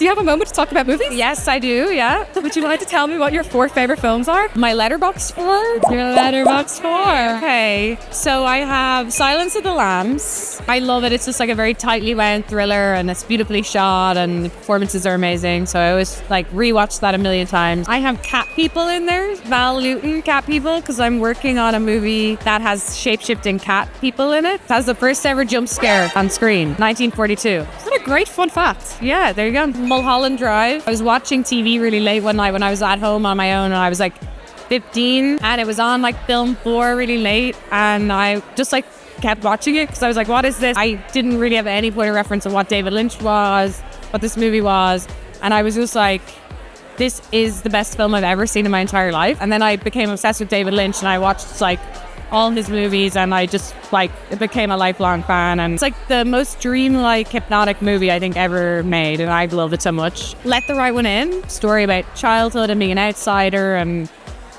Do you have a moment to talk about movies? Yes, I do, yeah. Would you like to tell me what your 4 favorite films are? My Letterboxd 4? Your Letterboxd 4. Okay, so I have Silence of the Lambs. I love it. It's just like a very tightly wound thriller and it's beautifully shot and the performances are amazing. So I always rewatch that a million times. I have Cat People in there, Val Lewton Cat People, because I'm working on a movie that has shape-shifting cat people in it. It has the first ever jump scare on screen, 1942. What a great fun fact. Yeah, there you go. Mulholland Drive. I was watching TV really late one night when I was at home on my own and I was 15 and it was on Film 4 really late and I just kept watching it because I was like, what is this? I didn't really have any point of reference of what David Lynch was, what this movie was, and I was just like, this is the best film I've ever seen in my entire life. And then I became obsessed with David Lynch and I watched all his movies and I just became a lifelong fan, and it's the most dreamlike hypnotic movie I think ever made and I love it so much. Let the Right One In, story about childhood and being an outsider and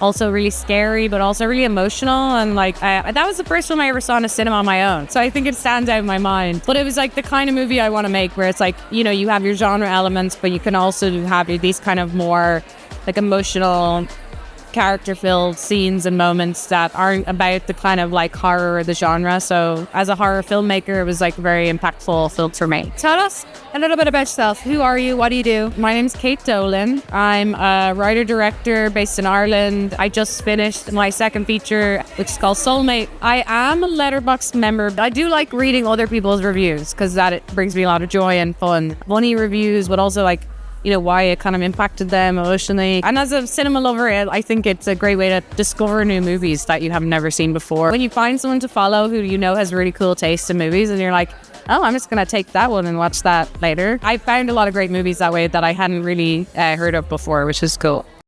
also really scary but also really emotional, and that was the first film I ever saw in a cinema on my own, so I think it stands out in my mind. But it was the kind of movie I want to make where it's you have your genre elements but you can also have these kind of more emotional character-filled scenes and moments that aren't about the kind of horror or the genre. So as a horror filmmaker, it was a very impactful film for me. Tell us a little bit about yourself. Who are you? What do you do? My name's Kate Dolan. I'm a writer-director based in Ireland. I just finished my second feature, which is called Soulmate. I am a Letterboxd member. I do like reading other people's reviews because it brings me a lot of joy and fun. Funny reviews, but also why it kind of impacted them emotionally. And as a cinema lover, I think it's a great way to discover new movies that you have never seen before. When you find someone to follow who has really cool taste in movies and you're like, oh, I'm just going to take that one and watch that later. I found a lot of great movies that way that I hadn't really heard of before, which is cool.